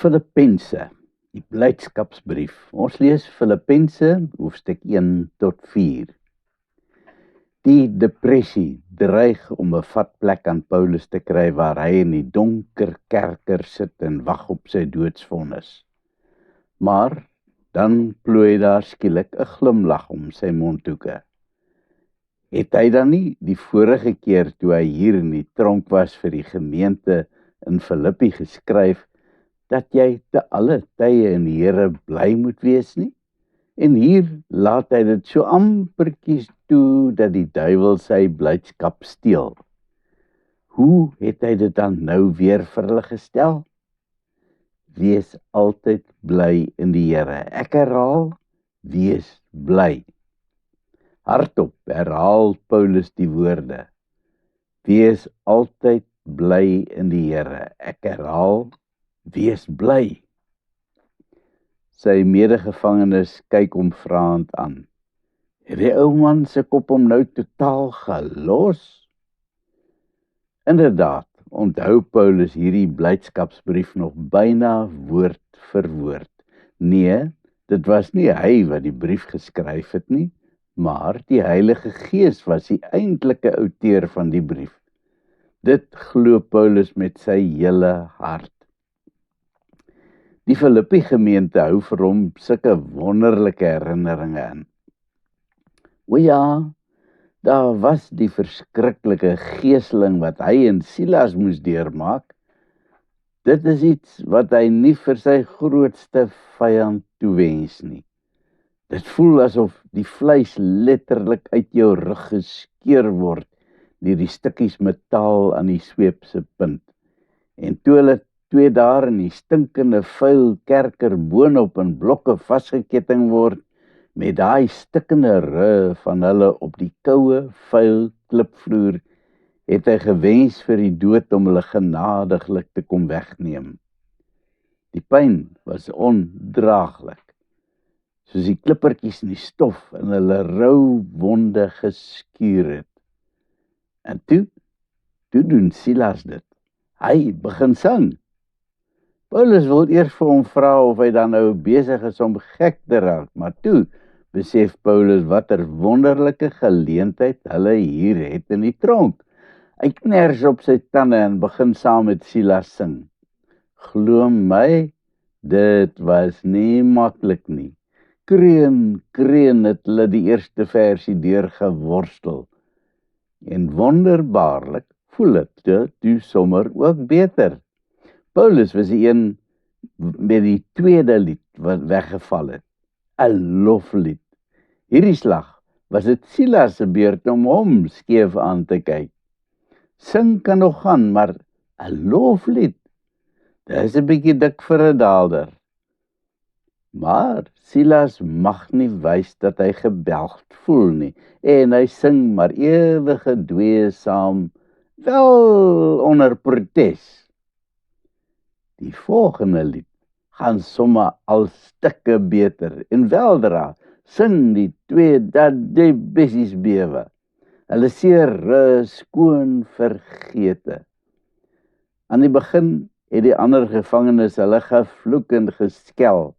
Filippense, die blydskapsbrief. Ons lees Filippense, hoofstuk 1 tot 4. Die depressie dreig om 'n vatplek aan Paulus te kry waar hy in die donker kerker sit en wag op sy doodsvonnis. Maar dan plooi daar skielik 'n glimlag om sy mondhoeke. Het hy dan nie die vorige keer toe hy hier in die tronk was vir die gemeente in Filippi geskryf dat jy te alle tye in die Here bly moet wees nie? En hier laat hy dit so ampertjies toe dat die duiwel sy blydskap steel. Hoe het hy dit dan nou weer vir hulle gestel? Wees altyd bly in die Here. Ek herhaal, wees bly. Hardop herhaal Paulus die woorde. Wees altyd bly in die Here. Ek herhaal, wees bly. Sy medegevangenes kyk hom vraend aan. Het die ou man se kop hom nou totaal gelos? Inderdaad, onthou Paulus hierdie blydskapsbrief nog byna woord vir woord. Nee, dit was nie hy wat die brief geskryf het nie, maar die Heilige Gees was die eintlike outeur van die brief. Dit glo Paulus met sy hele hart. Die Filippi gemeente hou vir hom sulke wonderlike herinneringe in. O ja, daar was die verskriklike geeseling wat hy en Silas moes deurmaak. Dit is iets wat hy nie vir sy grootste vyand toewens nie. Dit voel asof die vleis letterlik uit jou rug geskeur word deur die stukkies metaal aan die sweep se punt. En toe hulle 2 daar in die stinkende vuil kerker boonop in blokke vasgeketting word, met daai stikkende ru van hulle op die koue, vuil klipvloer, het hy gewens vir die dood om hulle genadiglik te kom wegneem. Die pyn was ondraaglik, soos die klippertjies in die stof in hulle rou wonde geskuur het. En toe doen Silas dit. Hy begin sing. Paulus wil eers vir hom vra of hy dan nou besig is om gek te raak, maar toe besef Paulus watter wonderlike geleentheid hulle hier het in die tronk. Hy kners op sy tande en begin saam met Silas sing. Glo my, dit was nie maklik nie. Kreun het hulle die eerste versie deurgeworstel. En wonderbaarlik voel dit toe sommer ook beter. Paulus was die een met die tweede lied wat weggeval het. 'n loflied. Hierdie slag was dit Silas se beurt om hom skeef aan te kyk. Sing kan nog gaan, maar 'n loflied, dit is 'n bietjie dik vir 'n daalder. Maar Silas mag nie wys dat hy gebelgd voel nie, en hy sing maar ewige dwee saam, wel onder protes. Die volgende lied gaan sommer al stukke beter, en weldra sing die 2 dat die bessies bewe. Hulle seer skoon vergete. Aan die begin het die ander gevangenes hulle gevloek en geskel,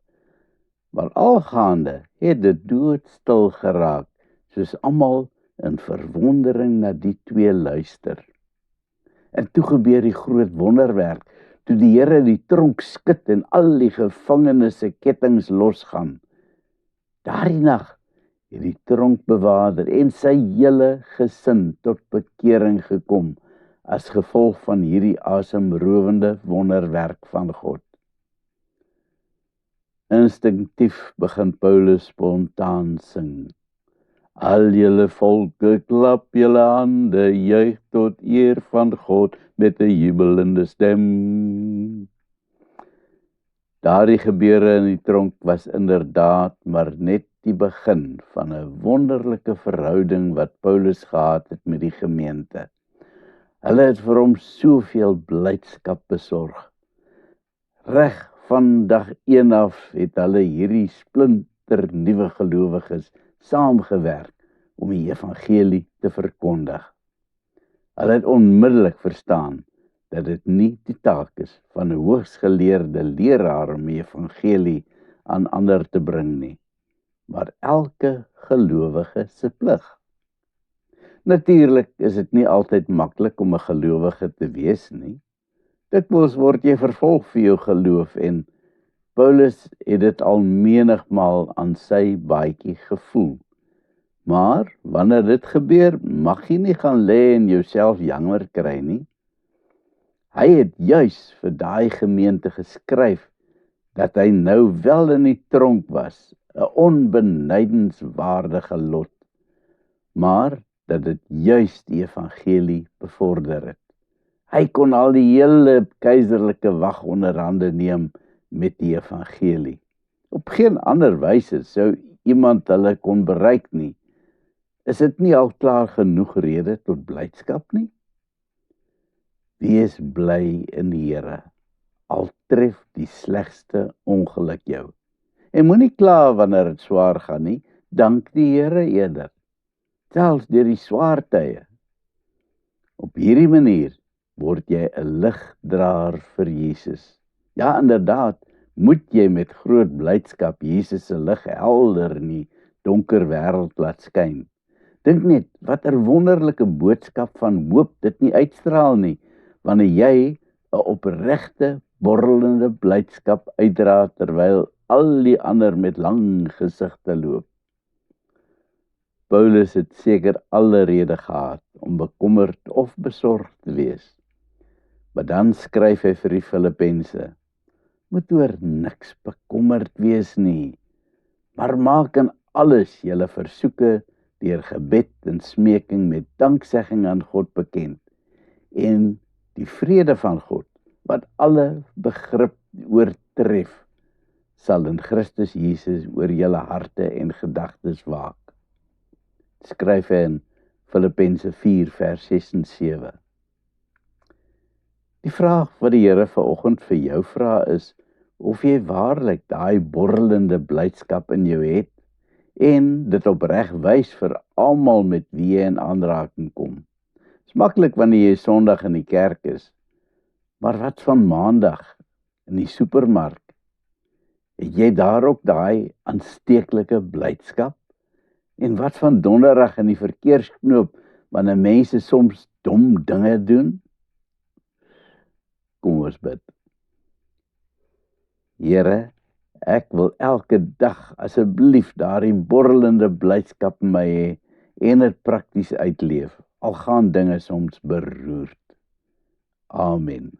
maar algaande het dit doodstil geraak, soos almal in verwondering na die 2 luister. En toe gebeur die groot wonderwerk, toe die Here die tronk skud en al die gevangenes se kettinge losgaan. Daardie nag het die tronkbewaarder en sy hele gesin tot bekering gekom as gevolg van hierdie asemrowende wonderwerk van God. Instinktief begin Paulus spontaan sing. Al julle volke klap julle hande, juig tot eer van God met 'n jubelende stem. Daardie gebeure in die tronk was inderdaad maar net die begin van 'n wonderlike verhouding wat Paulus gehad het met die gemeente. Hulle het vir hom soveel blydskap besorg. Reg van dag 1 af het hulle hierdie splinter nuwe gelowiges saamgewerk om die evangelie te verkondig. Hulle het onmiddellik verstaan dat dit nie die taak is van 'n hoogsgeleerde leraar om die evangelie aan ander te bring nie, maar elke gelowige se plig. Natuurlik is dit nie altyd maklik om 'n gelowige te wees nie. Dikwels word jy vervolg vir jou geloof en Paulus het dit al menigmaal aan sy baadjie gevoel. Maar wanneer dit gebeur, mag jy nie gaan lê en jouself jammer kry nie. Hy het juis vir daai gemeente geskryf dat hy nou wel in die tronk was, 'n onbenydenswaardige lot, maar dat dit juis die evangelie bevorder het. Hy kon al die hele keiserlike wag onder hande neem met die evangelie. Op geen ander wyse sou iemand hulle kon bereik nie. Is dit nie al klaar genoeg rede tot blydskap nie? Wees bly in die Here, al tref die slegste ongeluk jou. En moenie kla wanneer dit swaar gaan nie, dank die Here eerder, selfs deur die swaar tye. Op hierdie manier word jy 'n ligdraer vir Jesus. Ja, inderdaad, moet jy met groot blydskap Jesus se lig helder in die donker wêreld laat skyn. Dink net, watter wonderlike boodskap van hoop dit nie uitstraal nie, wanneer jy 'n opregte, borrelende blydskap uitdra terwyl al die ander met lang gesigte loop. Paulus het seker alle rede gehad om bekommerd of besorgd te wees. Maar dan skryf hy vir die Filippense: moet oor niks bekommerd wees nie, maar maak in alles julle versoeke deur gebed en smeking met danksegging aan God bekend. En die vrede van God, wat alle begrip oortref, sal in Christus Jesus oor julle harte en gedagtes waak. Skryf hy in Filippense 4 vers 6 en 7. Die vraag wat die Here vanoggend vir jou vra is, of jy waarlik daai borrelende blydskap in jou het, en dit opreg wys vir almal met wie jy in aanraking kom. Dit is maklik wanneer jy Sondag in die kerk is, maar wat van Maandag in die supermark? Het jy daar ook daai aansteeklike blydskap? En wat van Donderdag in die verkeersknoop, wanneer mense soms dom dinge doen? Kom ons bid. Here, ek wil elke dag asseblief daardie borrelende blydskap in my hê en dit prakties uitleef, al gaan dinge soms beroerd. Amen.